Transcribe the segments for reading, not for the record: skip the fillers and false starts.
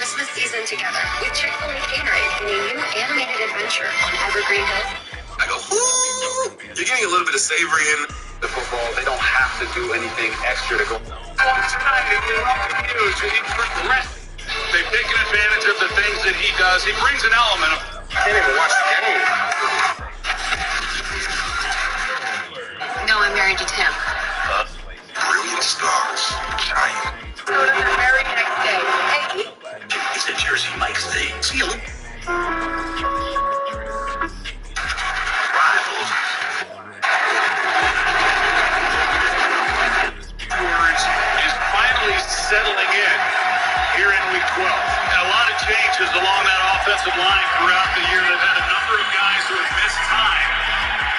Christmas season together with Chick-fil-A Catering in a new animated adventure on Evergreen Hills. I go, ooh! You're getting a little bit of savory in the football. They don't have to do anything extra to go. They've taken advantage of the things that he does. He brings an element of. I can't even watch the game. No, I'm married to Tim. Brilliant stars shine. Go to the very next day. Hey, It's a Jersey Mike's Day. See you. Is finally settling in here in week 12. And a lot of changes along that offensive line throughout the year. They've had a number of guys who have missed time.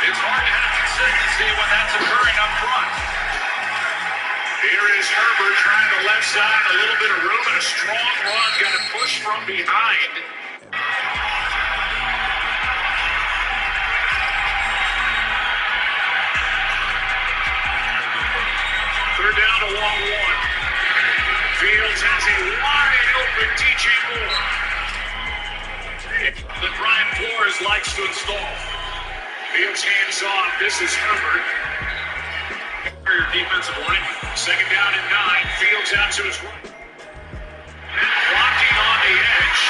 It's hard to have consistency when that's occurring up front. Here is Herbert trying the left side, a little bit of room and a strong run. Got to push from behind. Third down to long one. Fields has a wide open DJ Moore that Brian Flores likes to install. Fields hands off. This is Herbert. Your defensive lineman. Second down and 9. Fields out to his right. Blocking on the edge.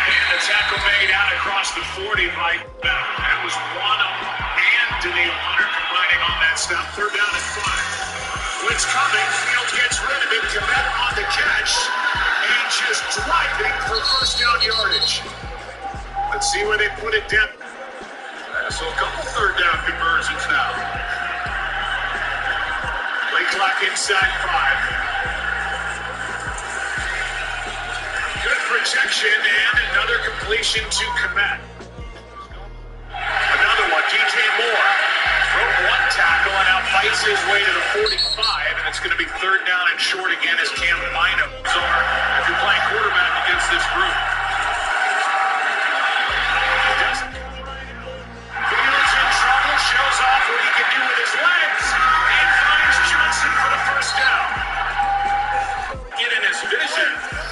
And the tackle made out across the 40 by that was Wano and Daniil Hunter combining on that stop. Third down and 5. Blitz coming. Fields gets rid of it. Komet on the catch. And just driving for first down yardage. Let's see where they put it down. So a couple third down conversions now. Play clock inside 5. Good protection and another completion to Komet. Another one, DJ Moore. Broke one tackle and now fights his way to the 45, and it's going to be third down and short again as Cam Bynum. So if you're playing quarterback against this group. Shows off what he can do with his legs and finds Johnson for the first down. Get in his vision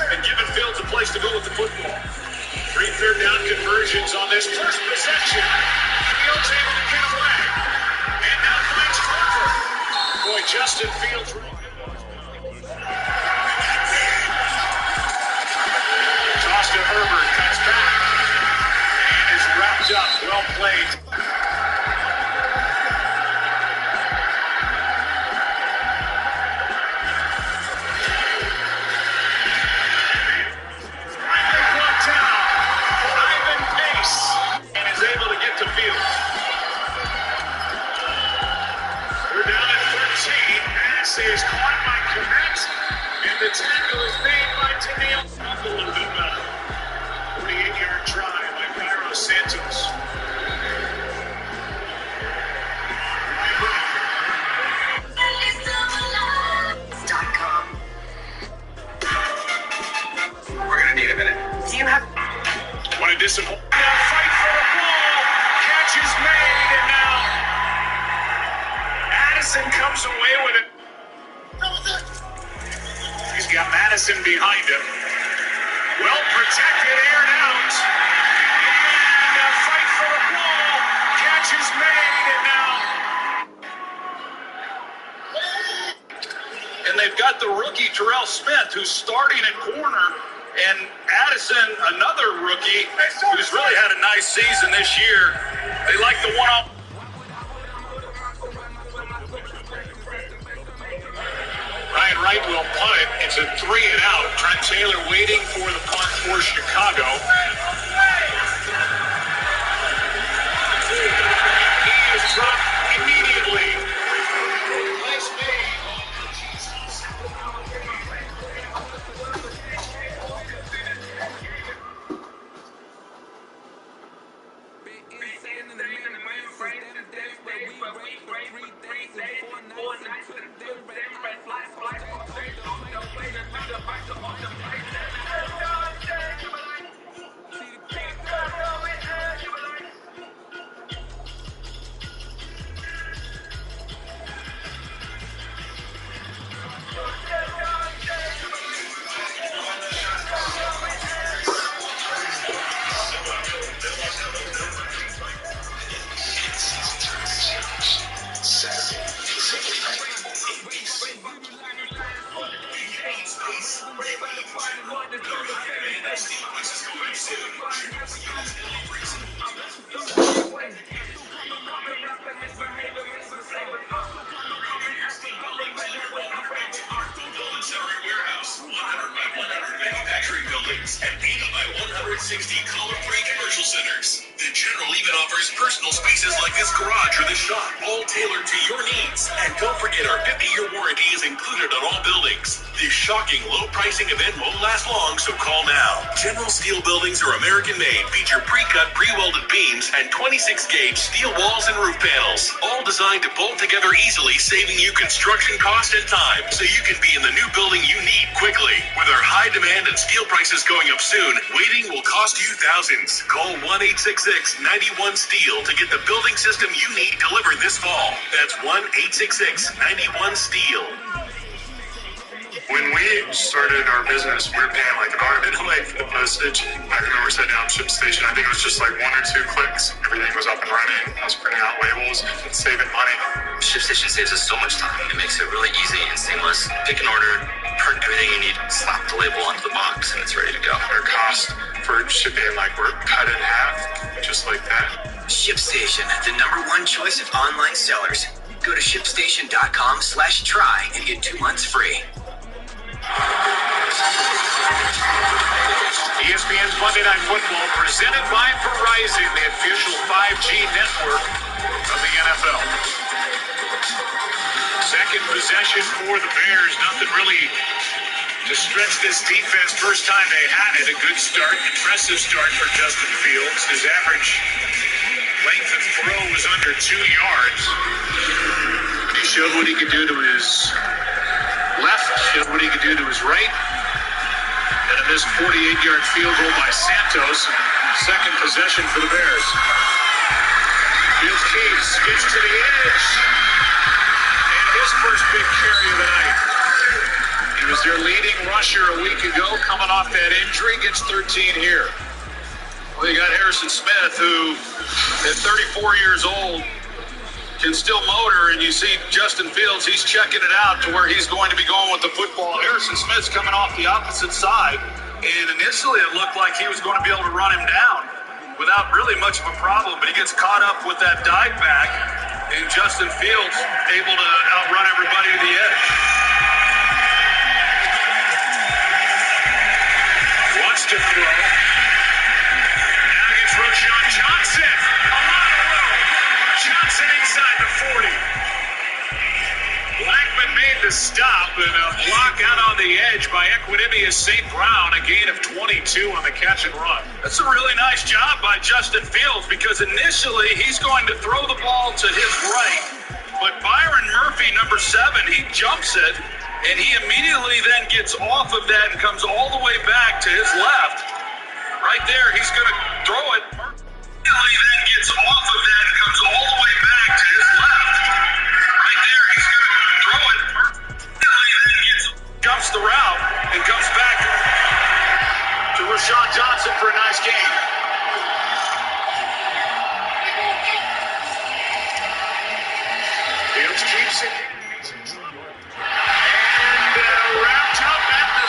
and giving Fields a place to go with the football. 3 third down conversions on this first possession. Fields able to get away. And now finds Crawford. Boy, Justin Fields. Toss to Herbert. Cuts back. And is wrapped up. Well played. Is caught by Komet, and the tackle is made by Daniil. A little bit better. 48-yard try by Cairo Santos. We're gonna need a minute. do you have... Want to disappoint? Now fight for the ball. Catch is made, and now Addison comes away with it. He's got Madison behind him. Well protected, aired out. And a fight for the ball. Catch is made, and now. And they've got the rookie, Terrell Smith, who's starting at corner. And Addison, another rookie, who's really had a nice season this year. They like the one-off. Ryan Wright will punt it. It's a 3-and-out. Trent Taylor waiting for the punt for Chicago. He is dropped immediately. Nice made. Warehouse, 100 by 100 manufacturing buildings, and 80 by 160 color-free commercial centers. The General even offers personal spaces like this garage or this shop, all tailored to your needs. And don't forget our 50-year warranty is included on all buildings. This shocking low pricing event won't last long, so call now. General Steel buildings are American-made, feature pre-cut, pre-welded beams, and 26-gauge steel walls and roof panels, all designed to bolt together easily, saving you construction cost and time, so you can be in the new building you need quickly. With our high demand and steel prices going up soon, waiting will cost you thousands. Call 1-866-91-STEEL to get the building system you need delivered this fall. That's 1-866-91-STEEL. When we started our business, we were paying like an arm and a leg for the postage. I remember sitting down at ShipStation. I think it was just like 1 or 2 clicks. Everything was up and running. I was printing out labels and saving money. ShipStation saves us so much time. It makes it really easy and seamless. Pick an order, print everything you need, slap the label onto the box, and it's ready to go. Our cost for shipping, like, we're cut in half, just like that. ShipStation, the #1 choice of online sellers. Go to shipstation.com/try and get 2 months free. ESPN's Monday Night Football presented by Verizon, the official 5G network of the NFL. Second possession for the Bears. Nothing really to stretch this defense. First time they had it. A good start. Impressive start for Justin Fields. His average length of throw was under 2 yards. He showed what he could do to his left, showed what he could do to his right. And a missed 48-yard field goal by Santos. Second possession for the Bears. Fields Keys gets to the edge. And his first big carry of the night. He was their leading rusher a week ago, coming off that injury, gets 13 here. Well, you got Harrison Smith, who at 34 years old can still motor, and you see Justin Fields, he's checking it out to where he's going to be going with the football. Harrison Smith's coming off the opposite side, and initially it looked like he was going to be able to run him down without really much of a problem, but he gets caught up with that dive back, and Justin Fields able to outrun everybody to the edge. Wants to throw. Now gets Roschon Johnson. A lot of room. Johnson inside the 40. Blackman made the stop, and a block out on the edge by Equanimeous St. Brown, a gain of 22 on the catch and run. That's a really nice job by Justin Fields, because initially he's going to throw the ball to his right, but Byron Murphy, number 7, he jumps it, and he immediately then gets off of that and comes all the way back to his left. Right there, he's going to throw it. Immediately then gets off of that and comes all the way back to his left. Right there, he's going to throw it. Immediately then jumps the route and comes back to Roschon Johnson for a nice gain. Fields keeps it. Wrapped up at the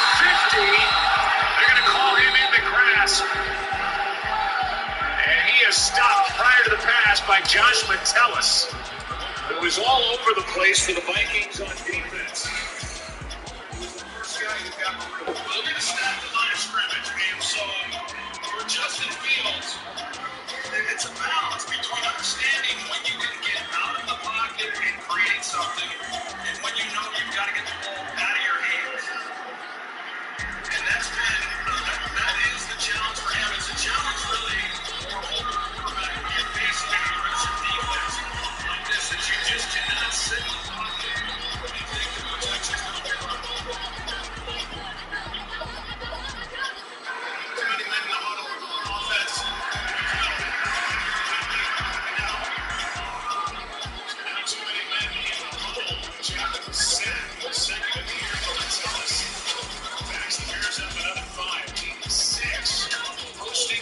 50. They're going to call him in the grass. And he is stopped prior to the pass by Josh Metellus, who was all over the place for the Vikings on defense. First guy who got through. They're going to snap the line of scrimmage. And so for Justin Fields, it's a balance between understanding when you can get out of the pocket and create something, and when you know you've got to get the ball out of your hands. And that is the challenge for him. It's a challenge really for a older quarterback when you're facing an aggressive defense like this, that you just cannot sit in the pocket and think that the Texans going to run. Too many men in the huddle on offense.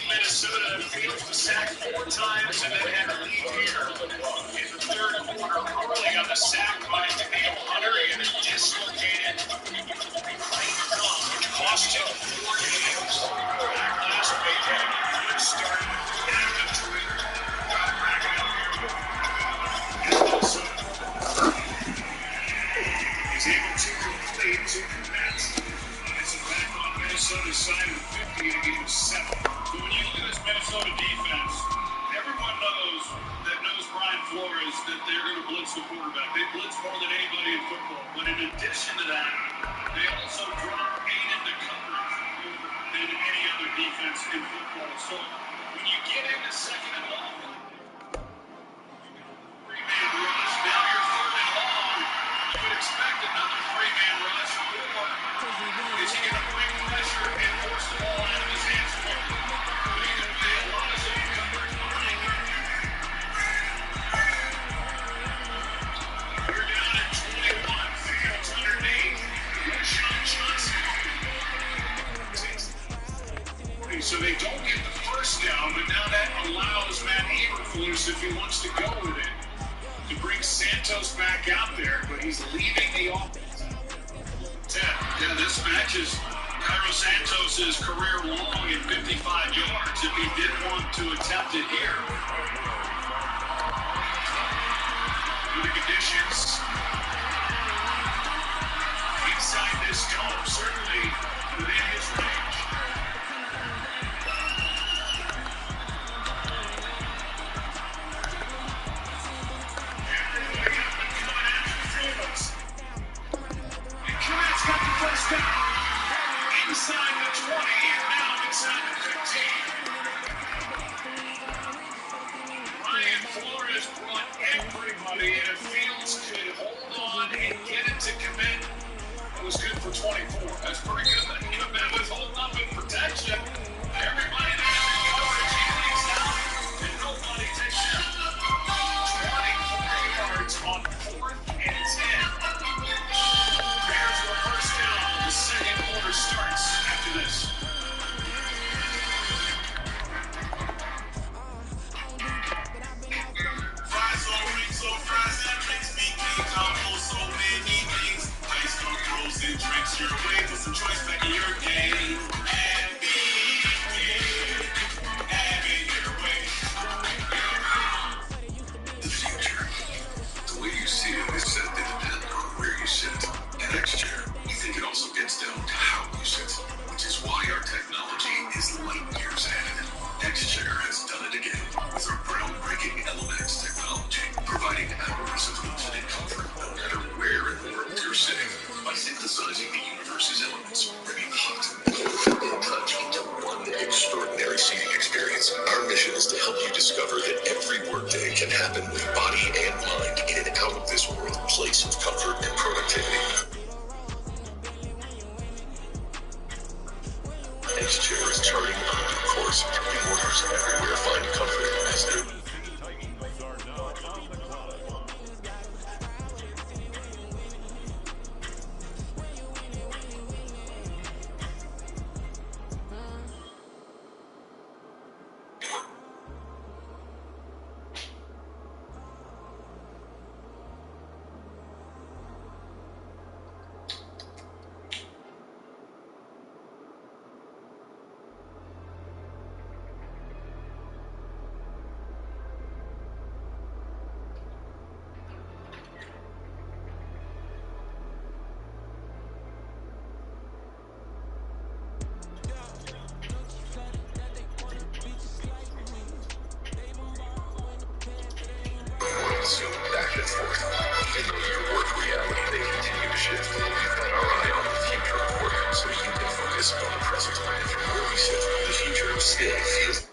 Minnesota, Fields was sacked 4 times and then had a lead here in the third quarter. Early on the sack by Daniel Hunter and a dislocated right thumb. still 4 games. Last weekend, good start at Detroit. Got racking up here. He's able to complete 2 commits. It's back on Minnesota's side of 50 in game 7. So when you look at this Minnesota defense, everyone knows Brian Flores that they're going to blitz the quarterback. They blitz more than anybody in football. But in addition to that, they also drop 8 into coverage than any other defense in football. So when you get into second and long, 3-man rush. Now you're third and long. You would expect another 3-man rush. Or is he going to bring pressure and force the ball out of his hands for him? But he can play a lot of zone coverage behind him. We're down at 21. Fields underneath. Sean Johnson. So they don't get the first down, but now that allows Matt Eberflus, if he wants to go with it, to bring Santos back out there, but he's leaving the offense. 10. Yeah, this matches Cairo Santos' career long at 55 yards if he did want to attempt it here. With the conditions inside this dome, certainly within his range. Inside the 20 and now inside the 15. Brian Flores brought everybody, and if Fields could hold on and get it to commit, it was good for 24. That's pretty good. That commit was holding up in protection. Everybody there in coverage, he leads out, and nobody takes him. 24 yards on 4th and 10. Bears with a first down. The second quarter starts after this. Fries on rings, so fries and drinks, BK combo, so many things. Ice on throws and drinks your way for some choice back in your game. And BK, having your way. The future, the way you see it is set to depend on where you sit. At X-Chair, we think it also gets down to how you sit, which is why our technology is light years ahead. X-Chair has done it again with our groundbreaking LMX technology, providing hours of infinite comfort no matter where in the world you're sitting. By synthesizing the universe's elements, bringing hot, cold, and touch into one extraordinary seating experience, our mission is to help you discover that every workday can happen with body and mind in an out-of-this-world place of comfort and productivity. X-Chair is charting a new course, giving workers everywhere find comfort as their... Back and forth. Even though your work reality may continue to shift, we've got our eye on the future of work so you can focus on the present. And from where we sit, the future still feels...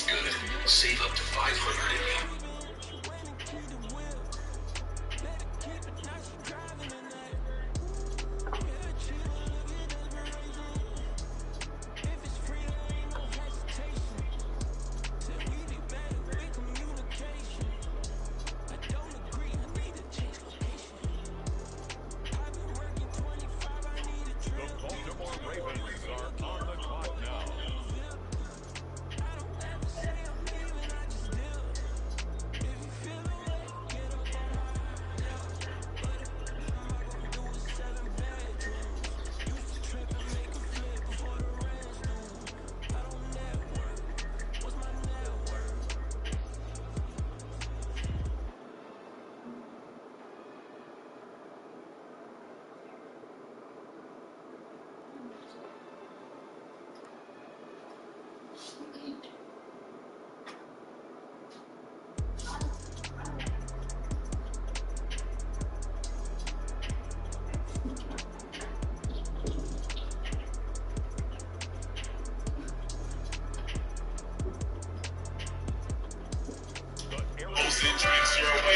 good. Save up to $580. The Baltimore Ravens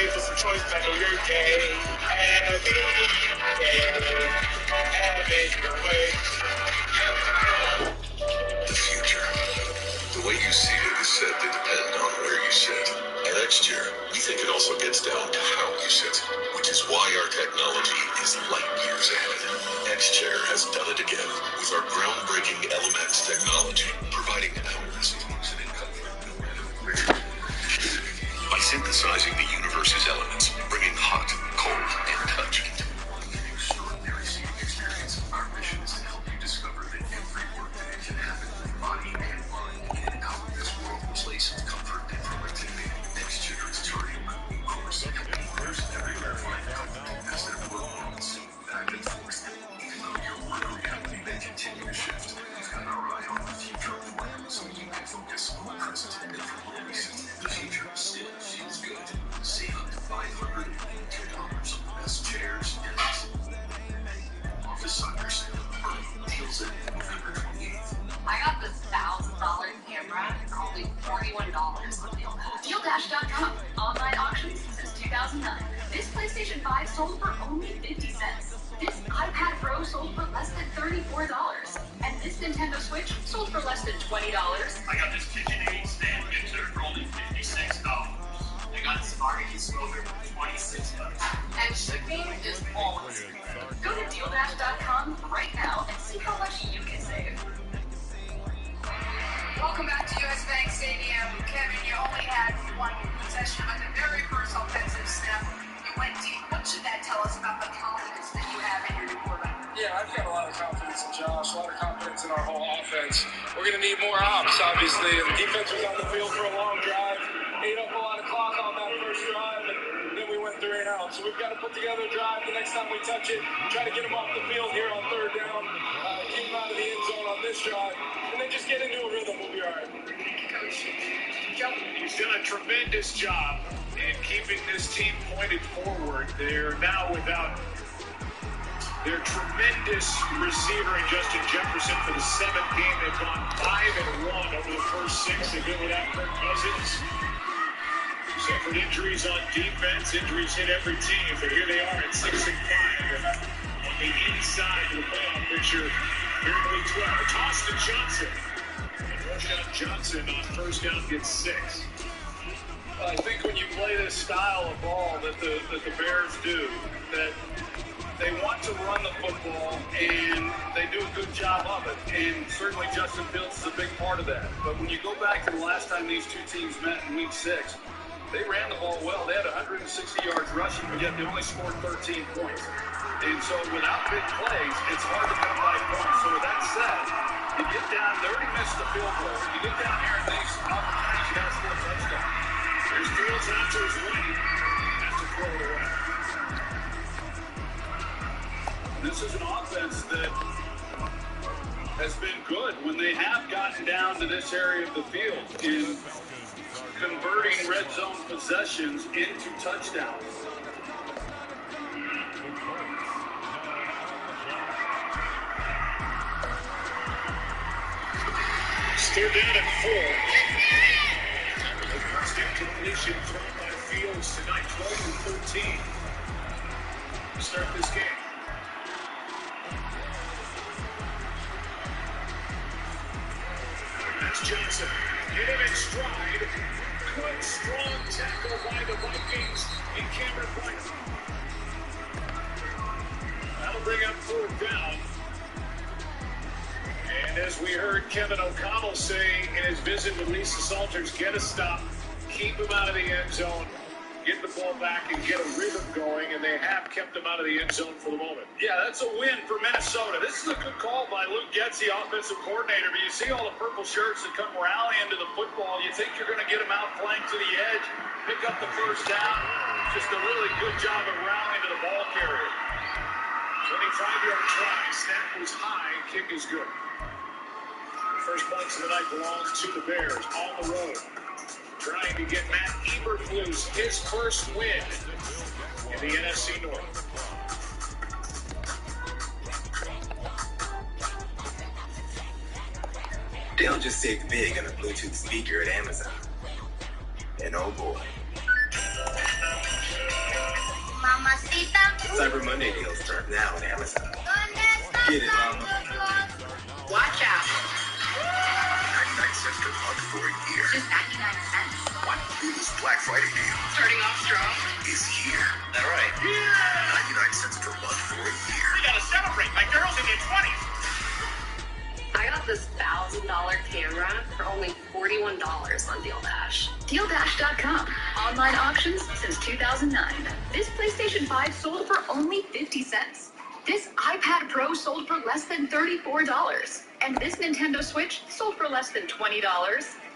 made for some choice back on your day. Have it your way. The future. The way you see it is said to depend on where you sit. At X-Chair, we think it also gets down to how you sit, which is why our technology is light years ahead. X-Chair has done it again with our groundbreaking LMX technology, providing hours of use and comfort. By synthesizing the universe's elements, bringing hot, cold, and touch into one extraordinary seating experience, our mission is to help you discover that every workday can happen in your body and mind in and out of this world place of comfort and productivity. X-Chair is turning a new course, helping others everywhere find comfort as their workloads back and forth. Even though your work reality may continue to shift, we've got our eye on the future of work so you can focus on the present and from where we sit. The future still feels good. Save up to $592 on the best chairs and office Cyber Sale. Deals in November 28th. I got this $1,000 camera for only $41 on DealDash. DealDash.com. Online auctions since 2009. This PlayStation 5 sold for only 50 cents. This iPad Pro sold for less than $34. And this Nintendo Switch sold for less than $20. I got this KitchenAid stand mixer for only $56. I got this barbecue smoker for $26. And shipping is always free. Go to DealDash.com right now and see how much you can save. Welcome back to US Bank Stadium. Kevin, you only had one possession on the very first offensive snap. You went deep. What should that tell us about the confidence that you have in your new quarterback? Yeah, I've got a lot of confidence in Josh, a lot of confidence in our whole offense. We're going to need more ops, obviously. The defense was on the field for a long drive, ate up a lot of clock on that first drive, and then we went 3 and out. So we've got to put together a drive the next time we touch it, try to get them off the field here on 3rd down, keep them out of the end zone on this drive, and then just get into a rhythm. We'll be all right. He's done a tremendous job in keeping this team pointed forward. They're now without their tremendous receiver in Justin Jefferson for the 7th game. They've gone 5-1 over the first 6. They've been without Kirk Cousins. Suffered injuries on defense. Injuries hit every team, but here they are at 6-5 on the inside of the playoff picture here in Week 12. A toss to Johnson. And Roschon Johnson on first down gets 6. I think when you play this style of ball that the Bears do, that they want to run the football, and they do a good job of it. And certainly Justin Fields is a big part of that. But when you go back to the last time these two teams met in Week 6, they ran the ball well. They had 160 yards rushing, but yet they only scored 13 points. And so without big plays, it's hard to come by points. So with that said, you get down, they already missed the field goal. You get down here and these opportunities, you got to score a touchdown. There's Fields out to his right. Has to throw it away. This is an offense that has been good when they have gotten down to this area of the field in converting red zone possessions into touchdowns. Still down at 4. First incompletion thrown by Fields tonight, 12-13 to start this game. That's Johnson. Hit him in stride. Good, strong tackle by the Vikings in Cameron White. That'll bring up 4th down. And as we heard Kevin O'Connell say in his visit with Lisa Salters, get a stop, keep him out of the end zone, get the ball back and get a rhythm going, and they have kept him out of the end zone for the moment. Yeah, that's a win for Minnesota. This is a good call by Luke Getsy, offensive coordinator, but you see all the purple shirts that come rallying to the football. You think you're going to get them out flanked to the edge, pick up the first down. Just a really good job of rallying to the ball carrier. 25-yard try, snap was high, kick is good. First points of the night belongs to the Bears on the road. Trying to get Matt Eberflus his first win in the NFC North. Dale just saved big on a Bluetooth speaker at Amazon. And oh boy. Cyber Monday deals start now on Amazon. Get it, Mama. Watch out. 99 cents per month for a year. Just 99 cents. What? This Black Friday deal Starting off strong. is here. All right. 99 cents per month for a year. We gotta celebrate. My girl's in their 20s. I got this $1,000 camera for only $41 on Deal Dash. DealDash.com. Online auctions since 2009. This PlayStation 5 sold for only 50 cents. This iPad Pro sold for less than $34. And this Nintendo Switch sold for less than $20.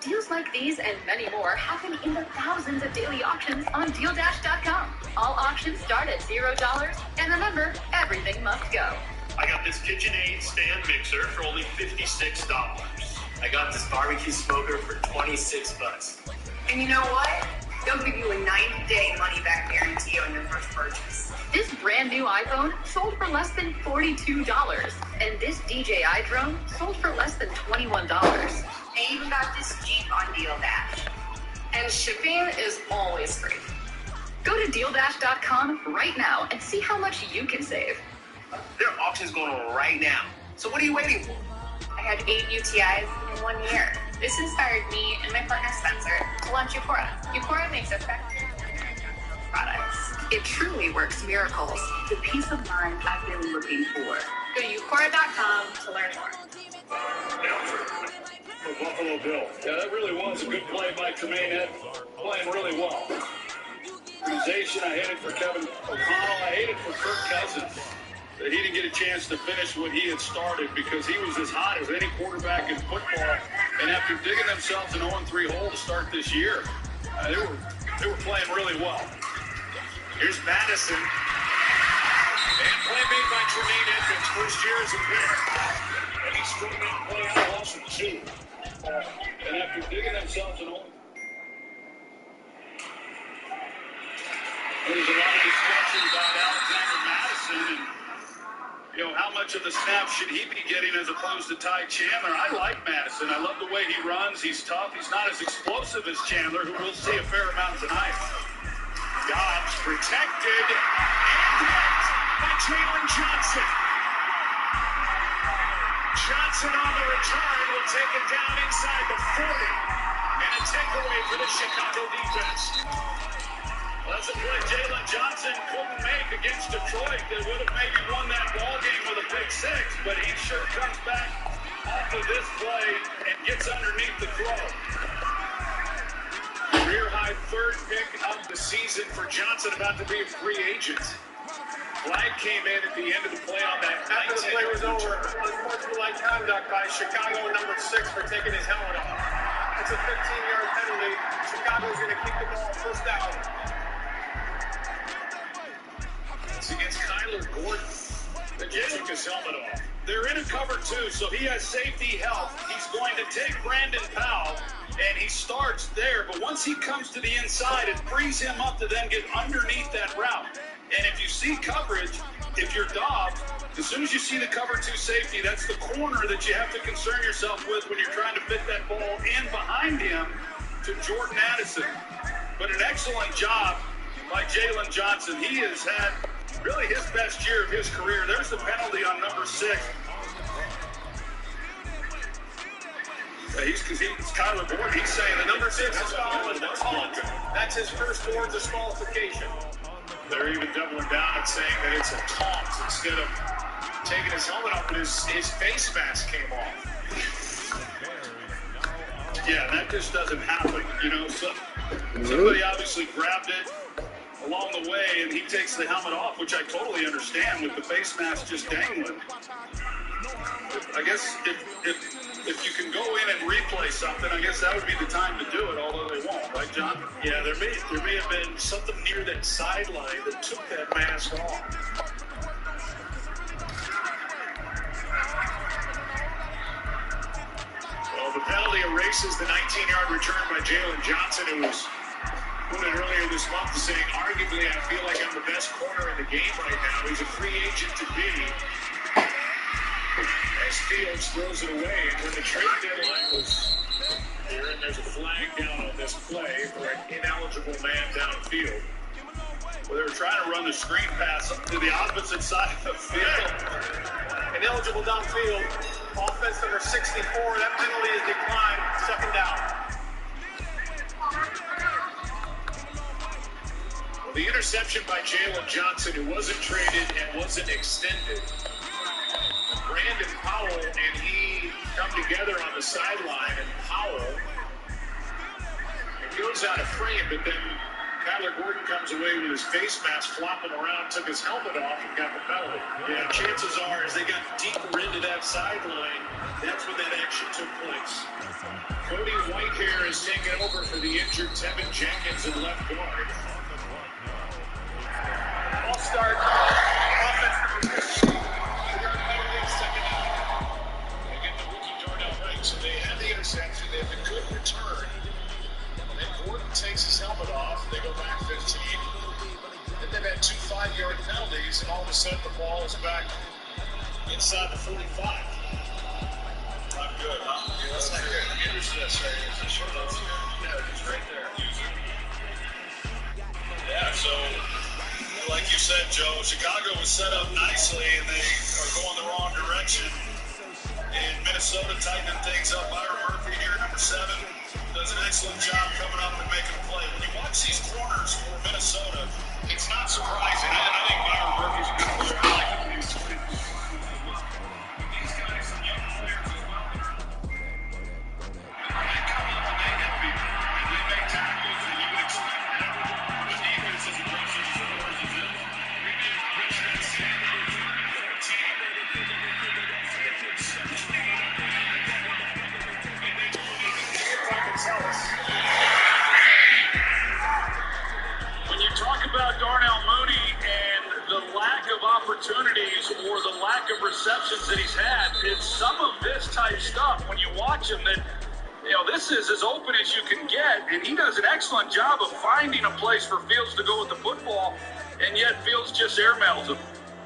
Deals like these and many more happen in the thousands of daily auctions on DealDash.com. All auctions start at $0. And remember, everything must go. I got this KitchenAid stand mixer for only $56. I got this barbecue smoker for $26. And you know what? They'll give you a 90-day money-back guarantee on your first purchase. This brand new iPhone sold for less than $42. And this DJI drone sold for less than $21. I even got this Jeep on Deal Dash. And shipping is always free. Go to DealDash.com right now and see how much you can save. There are auctions going on right now. So what are you waiting for? I had 8 UTIs in 1 year. This inspired me and my partner Spencer to launch Eupora. Eupora makes effective products. It truly works miracles. The peace of mind I've been looking for. Go to Eupora.com to learn more. For Buffalo Bill. Yeah, that really was a good play by Tremaine Ed. Playing really well. Organization, I hate it for Kevin O'Connell. I hate it for Kirk Cousins that he didn't get a chance to finish what he had started because he was as hot as any quarterback in football. And after digging themselves an 0-3 hole to start this year, they were playing really well. Here's Madison. And play made by Tremaine Edmonds. First year as a player. And he's struck out play out loss of 2. And after digging themselves an 0. There's a lot of discussion about Alexander Madison and how much of the snap should he be getting as opposed to Ty Chandler? I like Madison. I love the way he runs. He's tough. He's not as explosive as Chandler, who we'll see a fair amount tonight. Dobbs protected and hit by Jalen Johnson. Johnson on the return will take it down inside the 40. And a takeaway for the Chicago defense. Well, that's a play Jalen Johnson couldn't make against Detroit. They would have maybe won that ball game with a pick 6, but he sure comes back off of this play and gets underneath the throw. Career-high 3rd pick of the season for Johnson, about to be a free agent. Flag came in at the end of the play on that. After the play was over, unsportsmanlike conduct by Chicago number 6 for taking his helmet off. It's a 15-yard penalty. Chicago's going to keep the ball first down. It's against Kyler Gordon. That just took his helmet off. They're in a cover 2, so he has safety help. He's going to take Brandon Powell, and he starts there. But once he comes to the inside, it frees him up to then get underneath that route. And if you see coverage, if you're Dobbs, as soon as you see the cover 2 safety, that's the corner that you have to concern yourself with when you're trying to fit that ball in behind him to Jordan Addison. But an excellent job by Jalen Johnson. He has had really his best year of his career. There's the penalty on number 6. He's Kyler Gordon. He's saying the number 6 is fouled. That's his first towards disqualification. They're even doubling down and saying that it's a taunt instead of taking his helmet off, but his face mask came off. Yeah, that just doesn't happen. So somebody obviously grabbed it along the way, and he takes the helmet off, which I totally understand with the face mask just dangling. I guess if you can go in and replay something, I guess that would be the time to do it, although they won't, right, John? Yeah, there may have been something near that sideline that took that mask off. Well, the penalty erases the 19-yard return by Jalen Johnson, who was quoted earlier this month saying, arguably, I feel like I'm the best corner in the game right now. He's a free agent to be. As Fields throws it away, and when the trade deadline was here, and there's a flag down on this play for an ineligible man downfield. where they were trying to run the screen pass to the opposite side of the field. Ineligible downfield. Offense number 64. That penalty is declined. Second down. Well, the interception by Jalen Johnson, who wasn't traded and wasn't extended. Brandon Powell and he come together on the sideline, and Powell goes out of frame, but then Kyler Gordon comes away with his face mask flopping around, took his helmet off, and got the penalty. Yeah, chances are, as they got deeper into that sideline, that's when that action took place. Cody Whitehair is taking over for the injured Tevin Jenkins in left guard. Ball start. Offense. They get the rookie Darnell Wright, so they have the interception. They have a good return. And then Gordon takes his helmet off. They go back 15. Then they've had 2 5-yard penalties, and all of a sudden the ball is back inside the 45. Not good, huh? Yeah, that's not good. Intercept right here. Yeah, it's right there. Yeah, so like you said, Joe, Chicago was set up nicely, and they are going the wrong direction. And Minnesota tightening things up. Byron Murphy here, number 7, does an excellent job coming up and making a play. When you watch these corners for Minnesota, it's not surprising. I think Byron Murphy's a good player. I like him when he's these guys, some young players as well. They come up and they hit people, and they make tackles, and you would expect that. The defense is aggressive as far as it is. When you talk about Darnell Mooney and the lack of opportunities or the lack of receptions that he's had, it's some of this type stuff when you watch him that, this is as open as you can get, and he does an excellent job of finding a place for Fields to go with the football, and yet Fields just airmails him.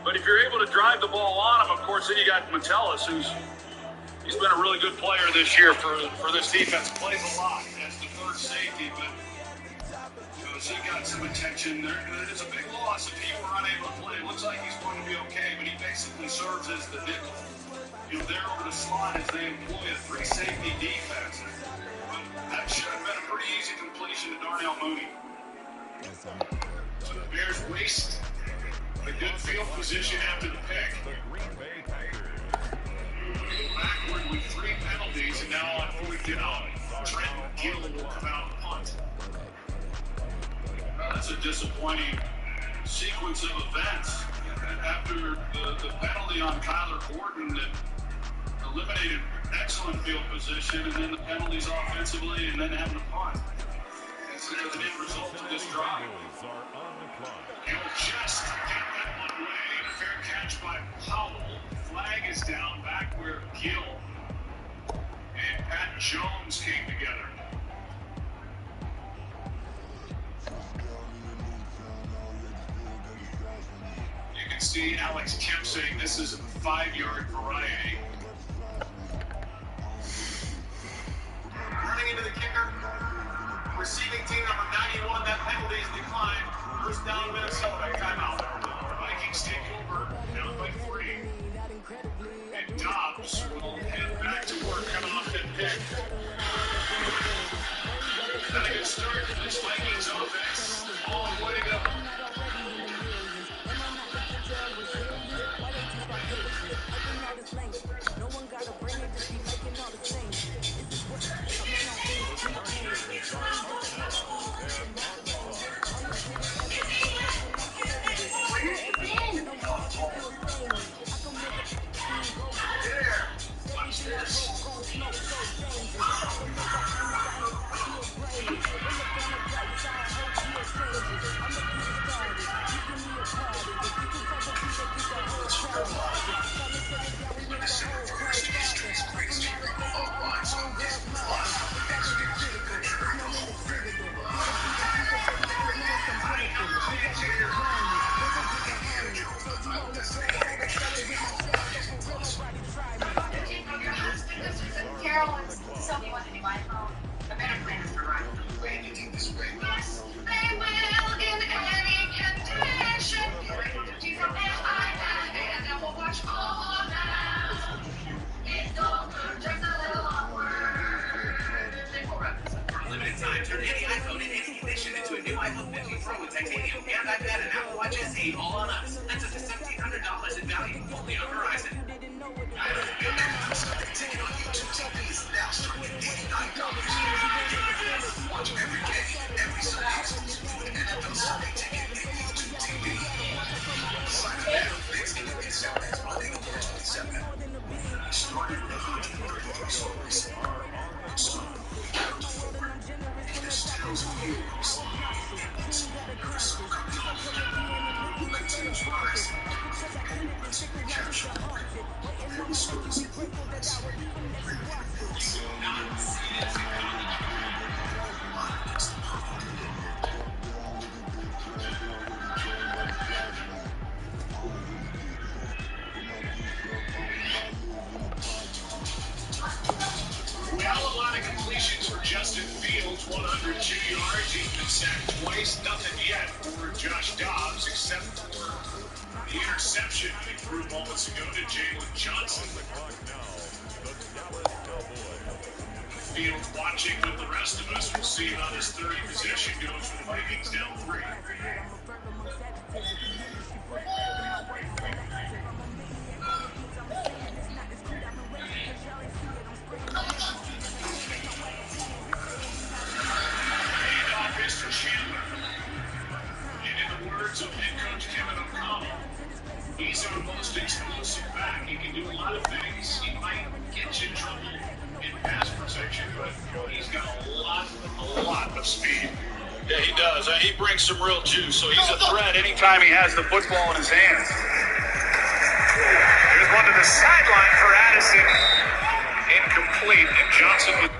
But if you're able to drive the ball on him, of course, then you got Metellus, he's been a really good player this year for this defense. Plays a lot as the third safety, but he got some attention. There's a big loss if he were unable to play. It looks like he's going to be okay, but he basically serves as the nickel. There over the slot as they employ a 3-safety defense. But that should have been a pretty easy completion to Darnell Mooney. So the Bears waste a good field position after the pick. Backward with 3 penalties, and now on 4th down, Trent Gill will come out and punt. That's a disappointing sequence of events. After the penalty on Kyler Gordon that eliminated excellent field position, and then the penalties offensively, and then having a punt. That's an end result of this drive. He'll just get that one away. A fair catch by Powell. Flag is down back where Gill and Pat Jones came together. You can see Alex Kemp saying this is a 5-yard variety. Running into the kicker. Receiving team number 91. That penalty is declined. First down, Minnesota. Timeout. Vikings take over, down by 3. And Dobbs will head back to work coming off that pick. Not a good start for this Vikings offense. All the way to go. Carolyn's tell me what to do. I better plan for right. Way to take this way. Yes, they will in any condition. titanium, and iPad and Apple Watch SE all on us. That's up to $1,700 in value, only on Verizon. Ticket on YouTube TV is now starting at $89. Watch every game, every Sunday exclusive with NFL Sunday Ticket and YouTube TV. Sign up now. Thanksgiving is Saturday, Monday, November 27th. Started with 133 stories. So, down to 4. There's tales of heroes. Never saw coming home. Who continues rising? Let's capture the stories of greatness. Well, a lot of completions for Justin Fields, 102 yards. He's been sacked twice. Nothing yet for Josh Dobbs, except for the interception he threw moments ago to Jalen Johnson. Fields watching with the rest of us. We'll see it on his 30 possession goes for the Vikings down 3. Of head coach Kevin O'Connell. He's our most explosive back. He can do a lot of things. He might get you in trouble in pass protection, but he's got a lot of speed. Yeah, he does. He brings some real juice, so he's a threat anytime he has the football in his hands. Here's one to the sideline for Addison. Incomplete, and Johnson with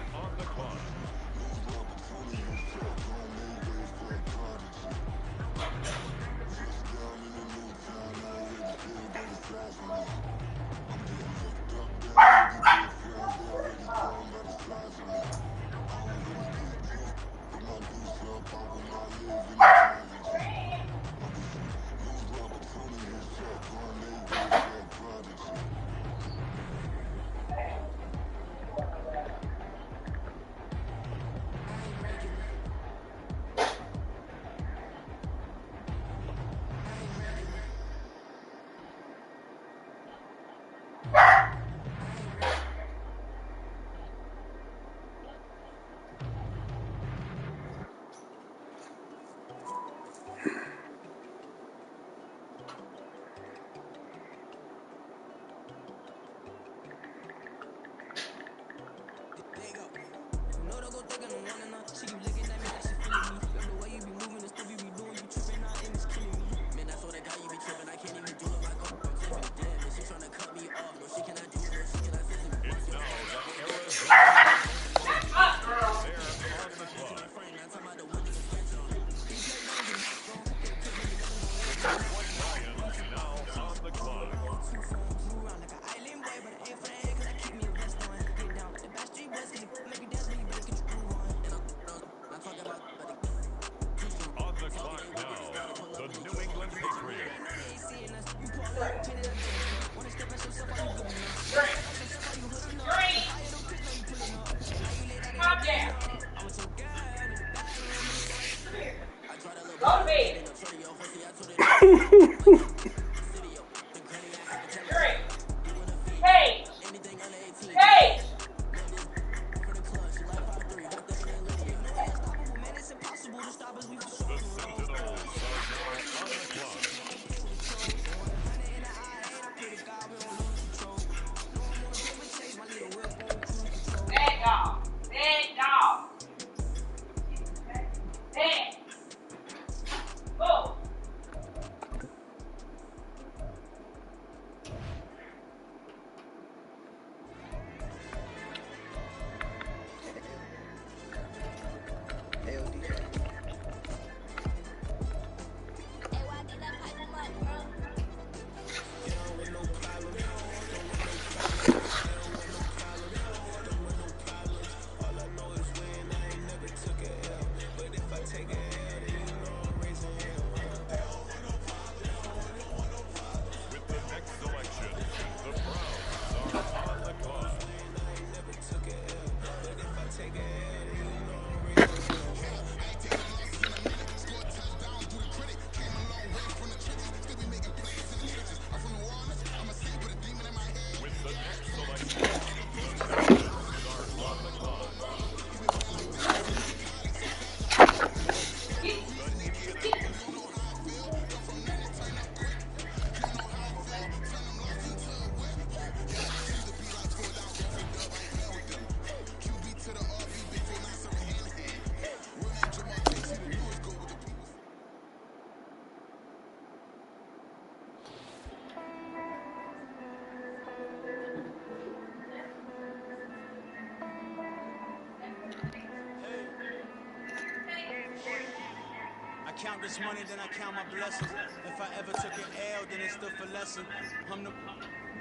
count this money, then I count my blessings. If I ever took an L, then it stood for lesson. I'm the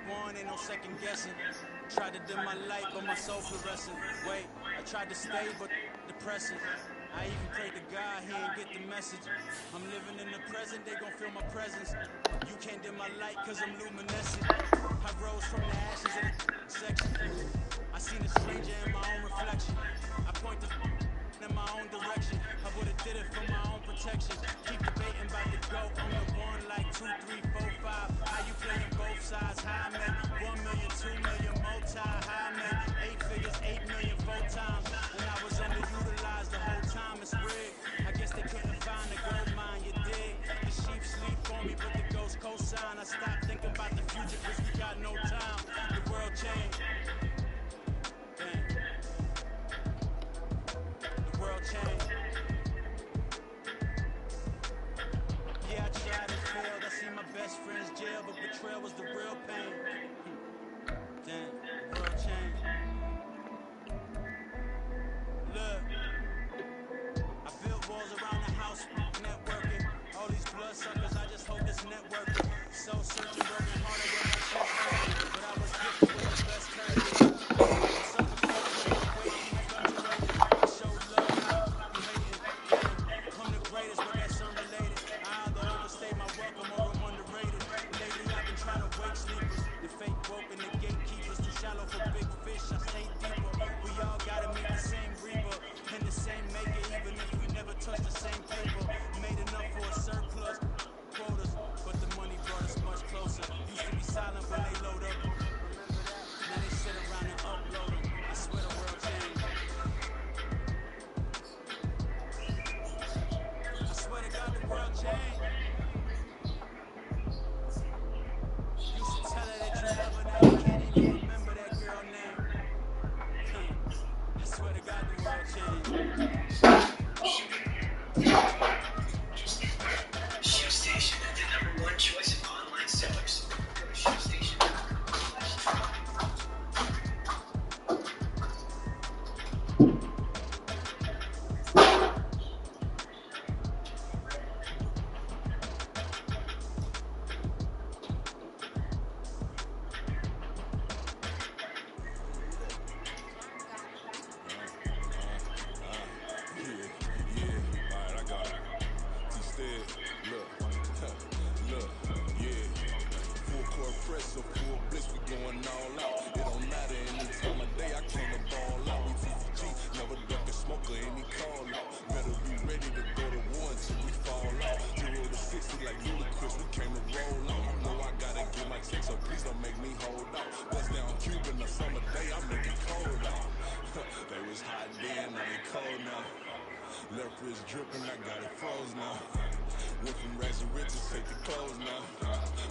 one, ain't no second guessing. Tried to dim my light, but my soul fluorescent. Wait, I tried to stay, but depressing. I even prayed to God, he ain't get the message. I'm living in the present, they gon' feel my presence. You can't dim my light, cause I'm luminescent. I rose from the ashes in the section. I seen a stranger in my own reflection. I point the in my own direction. I would've did it for my own protection. Keep debating about the GOAT. I'm the one like 2, 3, 4, 5. How you playing both sides? How I make 1 million, 2 million, multi. How I make 8 figures, 8 million, 4 times. And I was underutilized the whole time. It's rigged. I guess they couldn't find the gold mine. You dig? The sheep sleep on me, but the ghost cosign. I stopped thinking about the future cause we got no time. The world changed. Change. Yeah, I tried and failed. I seen my best friends jail, but betrayal was the real pain. Damn, the world changed. Look, I built walls around the house, networking. All these blood suckers, I just hope this networking. So searching, working harder with my chest hurting. But I was gifted with the best courage. Leopards dripping, I got it froze now. Went from rags and riches, take the clothes now.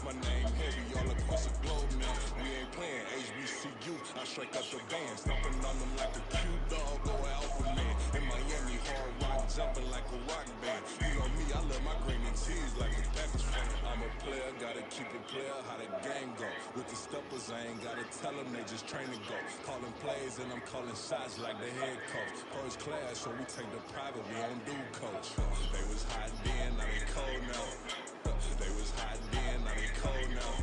My name heavy all across the globe now. We ain't playing HBCU, I strike out the band. Stomping on them like a Q-dog or alpha man. In Miami, hard rock, jumping like a rock band. You know me, I love my green and cheese like a Packers fan. I'm a player, gotta keep it player, how the game go. With the steppers, I ain't gotta tell them, they just train to go. Calling plays and I'm calling shots like the head coach. First class, so we take the private, we don't do coach. They was hot then, now they cold now. They was hot then, now they cold now.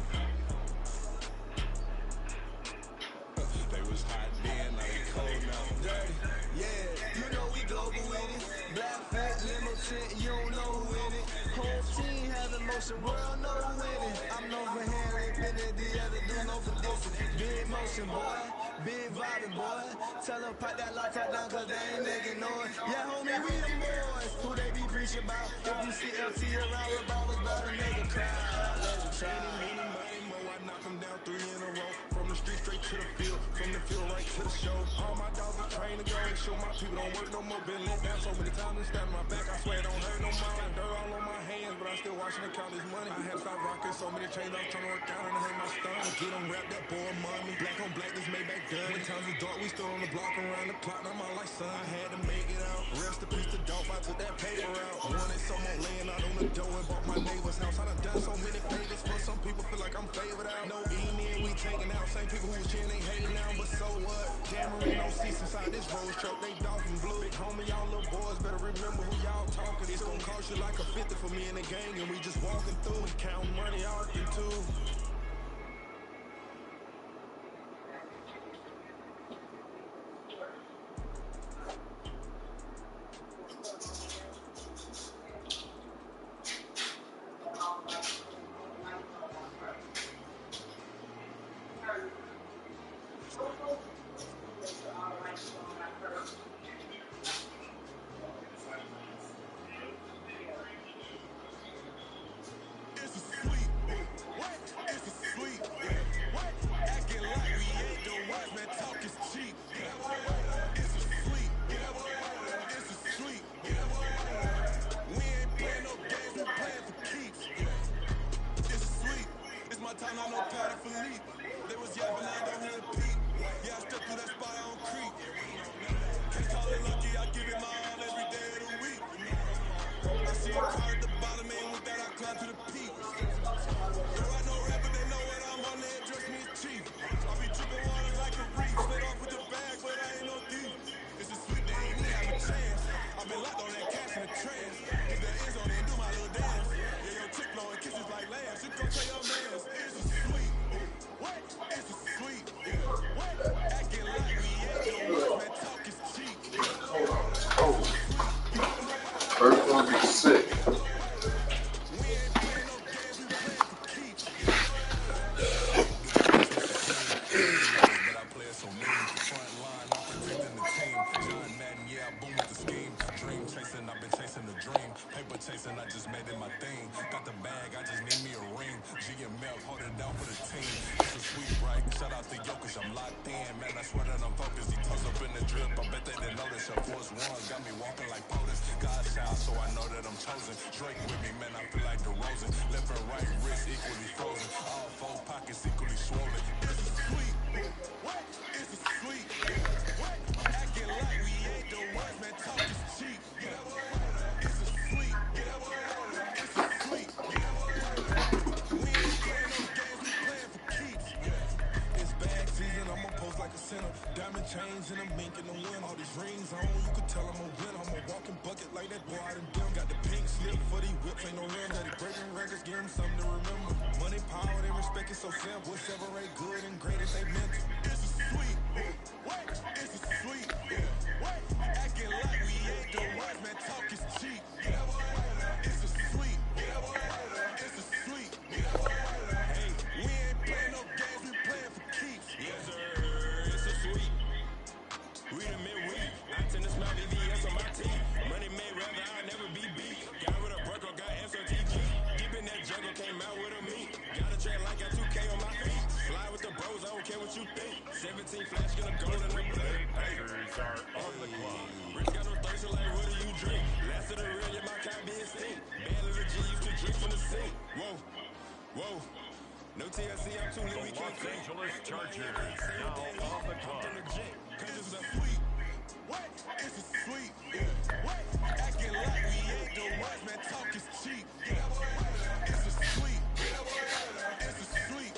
They was hot then, now they cold now. Dirty, yeah, you know we global with it. Black fat limo tent, you don't know who in it. Whole team having motion, world know who in it. I'm known for handling, been at the other dude, known for dissing. Big motion, boy, big vibing, boy. Tell them pipe that lock top down, cause they ain't making noise. Yeah, homie, we them boys, who they be preaching about. If you see LT around with ballers, about to make a crowd. Let them try. Money, more, I knock them down 3 in a row. From the street straight to the field, from the field right to the show. All my dogs are trained to go and show my people don't work no more. Been let down so many times and stand my back. I swear it don't hurt no more. Like dirt all on my hands, but I'm still watching and count this money. I had stopped rocking so many chains, I was trying to work out and I hurt my stomach. Get them rap that boy money. Black on black, this Maybach done. When times was dark, we stood on the block around the clock. Now I'm all like son, I had to make it out. Rest in peace to Dolph, I took that paper out. Wanted someone laying out on the dough and bought my neighbor's house. I done so many favors for some people, feel like I'm favored out. No eating, we taking out. Same people who was cheering, they hating now, but so what? Damn, no seats inside this Rolls Royce. up, they dolphin blue. Big homie, y'all little boys better remember who y'all talking. It's gonna cost you like a 50 for me and the gang, and we just walking through and counting money out in two. First one be sick. Chasing, I just made it my thing. Got the bag, I just need me a ring. GML, hold it down for the team. It's a sweet right. Shout out to Jokic, I'm locked in. Man, I swear that I'm focused. He toes up in the drip. I bet they didn't notice. Your force one got me walking like POTUS. God child, so I know that I'm chosen. Drake with me, man, I feel like DeRozan. Left and right wrist equally frozen. All four pockets equally swollen. It's a sweet. What? It's a sweet. What? Acting like we ain't the ones, man. Talk is cheap. It's a sweet. Diamond chains and I'm minking the wind. All these rings on, you could tell I'm a win. I'm a walking bucket like that boy out in dim. Got the pink slip for these whips, ain't no rim. Got it breaking records, give them something to remember. Money, power, they respect it so simple. We'll separate good and great if they meant to. It's a sweet, what? It's a sweet, what? Acting like we ain't the ones, man, talk is cheap. It's a sweet, it's a sweet. Hey, we ain't playing no games, we playing for keeps. Yes, sir. We the midweek. I tend to smell VVS on my teeth. Money made rather I'll never be beat. Guy with a Burko got SOTG. Deep in that jungle came out with a meat. Got a track like got 2K on my feet. Fly with the bros, I don't care what you think. 17 flash, gonna go in the blade. Haters are on the clock. Rich got no thirst, like what do you drink? Last of the real, yeah, my kind being seen. Bad little G used to drink from the sink. Whoa, whoa. No TLC, I'm too lit, we can't Los Angeles Chargers now on the clock. Cause it's a sweet, what? It's a sweet, what? Acting like we ain't the ones, man, talk is cheap. It's a sweet, it's a sweet.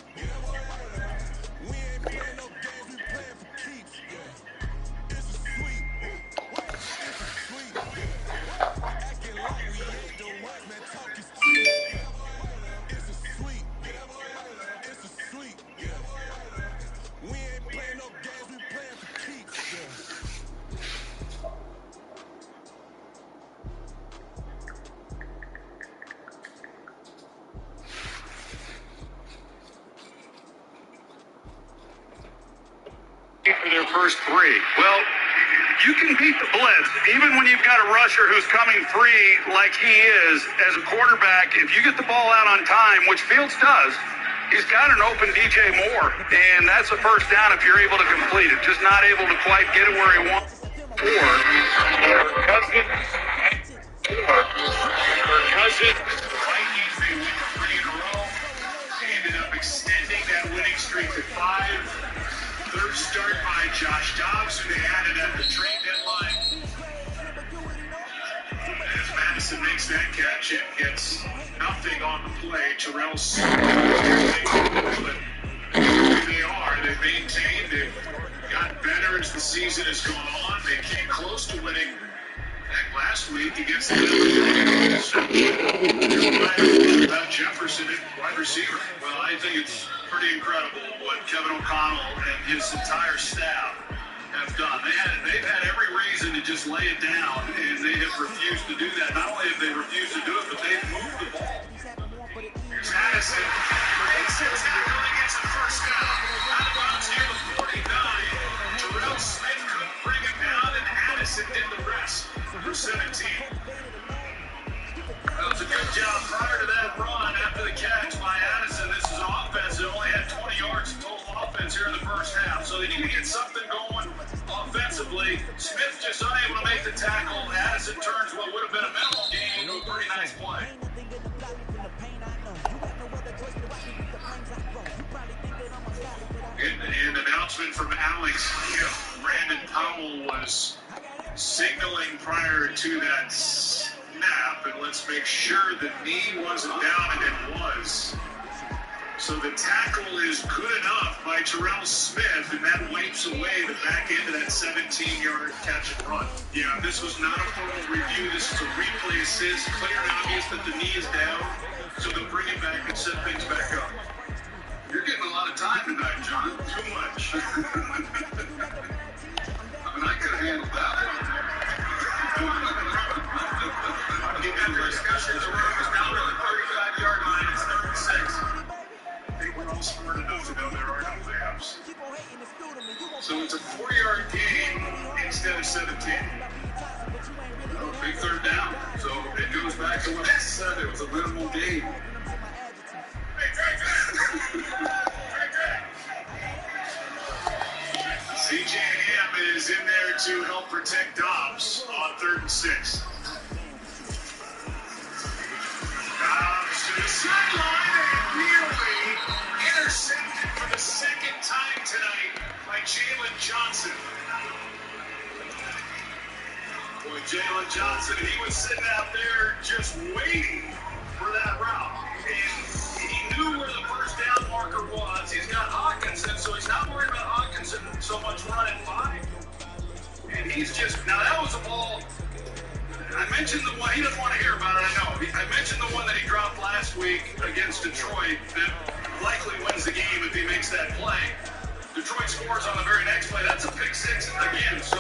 We ain't playing no games, we playing for keeps. It's a sweet, what? It's a sweet, acting like we ain't the ones, man, talk is cheap. It's a sweet, it's a sweet. We ain't playing no games, we playing for keeps. For their first three. Well, you can beat the blitz even when you've got a rusher who's coming free like he is. As a quarterback, if you get the ball out on time, which Fields does, he's got an open DJ Moore, and that's a first down if you're able to complete it. Just not able to quite get it where he wants. Cousins, Vikings, they win 3 in a row. They ended up extending that winning streak to 5. Third start by Josh Dobbs, who they added at the trade deadline. As Madison makes that catch, it gets nothing on the play. Terrell Sewell, they are. They've maintained. They've got better as the season has gone on. They came close to winning last week against the Bills. About Jefferson at wide receiver. Well, I think it's pretty incredible what Kevin O'Connell and his entire staff have done. They've had every reason to just lay it down, and they have refused to do that. Not only have they refused to do it, but they've moved the ball. Here's Addison. Makes it tackle and gets the first down. Out of bounds near the 49. Terrell Smith couldn't bring him down, and Addison did the rest for 17. That was a good job prior to that run after the catch by Addison. This is an offense that only had 20 yards of total offense here in the first half. So they need to get something going offensively. Smith just unable to make the tackle. Addison turns what would have been a minimal gain into a pretty nice play. An announcement from Alex. Brandon Powell was signaling prior to that snap, and let's make sure the knee wasn't down, and it was. So the tackle is good enough by Terrell Smith, and that wipes away the back end of that 17-yard catch and run. Yeah, this was not a total review. This is a replay assist. Clear and obvious that the knee is down, so they'll bring it back and set things back up. You're getting a lot of time tonight, John. Too much. I mean, I could have handled that one. Get that discussion around was down to the 35-yard line. It's 36. They were all smart enough to know there are no layups. So it's a 4-yard gain instead of 17. Big third down. So it goes back to what I said. It was a minimal gain. CJ Ham is in there to help protect Dobbs on 3rd and 6. Dobbs to the sideline and nearly intercepted for the second time tonight by Jalen Johnson. Boy, Jalen Johnson, he was sitting out there just waiting for that route. And he knew where the first down marker was. He's got Hawkinson, so he's not worried about Hawkinson so much running by. And he's just, now that was a ball, I mentioned the one, he doesn't want to hear about it, I know. I mentioned the one that he dropped last week against Detroit that likely wins the game if he makes that play. Detroit scores on the very next play. That's a pick six again. So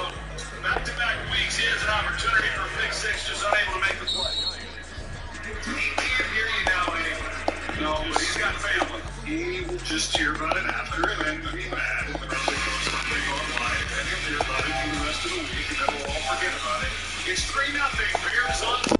back-to-back weeks, he has an opportunity for a pick six, just unable to make the play. He can't hear you now anyway. No, but he's got family. He will just hear about it after and then be mad. And probably go something online and then he'll hear about it for the rest of the week and then we'll all forget about it. It's 3-0. Bears on.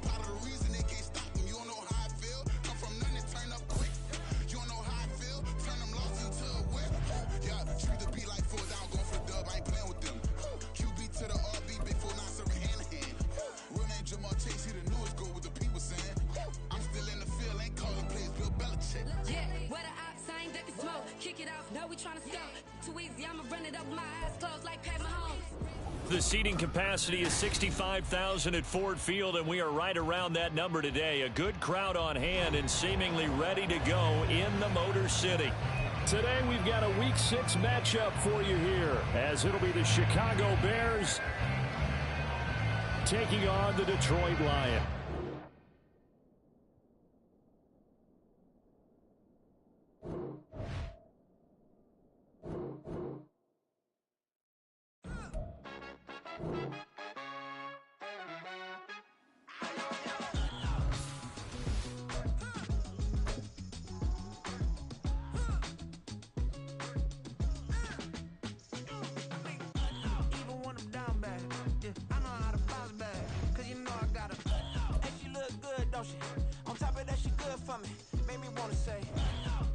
The seating capacity is 65,000 at Ford Field, and we are right around that number today. A good crowd on hand and seemingly ready to go in the Motor City. Today we've got a Week 6 matchup for you here, as it'll be the Chicago Bears taking on the Detroit Lions. On top of that, she good for me. Made me wanna say,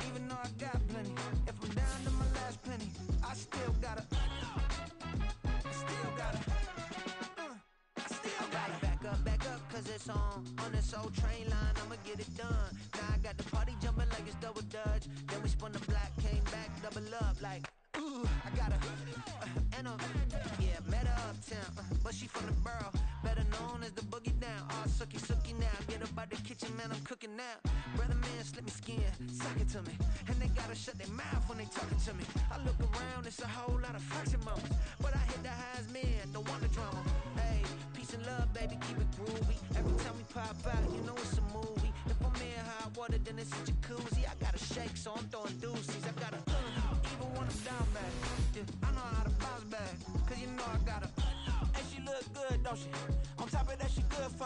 even though I got plenty, if I'm down to my last penny, I still gotta back up, cause it's on this old train line, I'ma get it done. Now I got the party jumping like it's double dutch. Then we spun the block, came back, double up, like, ooh, I got and yeah, met her uptown, but she from the borough, better known as the boogie down. All sookie now, get up out the kitchen, man, I'm cooking now. Brother man, slip me skin, suck it to me. and they gotta shut their mouth when they talking to me. I look around, it's a whole lot of flexing moments, but I hit the highs, man, don't want the drama. Hey, peace and love, baby, keep it groovy. Every time we pop out, you know it's a movie. If I'm in hot water, then it's a jacuzzi. I gotta shake, so I'm throwing deuces. I gotta even when I'm down bad. Yeah, I know how to bounce back, cause you know I gotta. And she look good, don't she? On top of that, she good for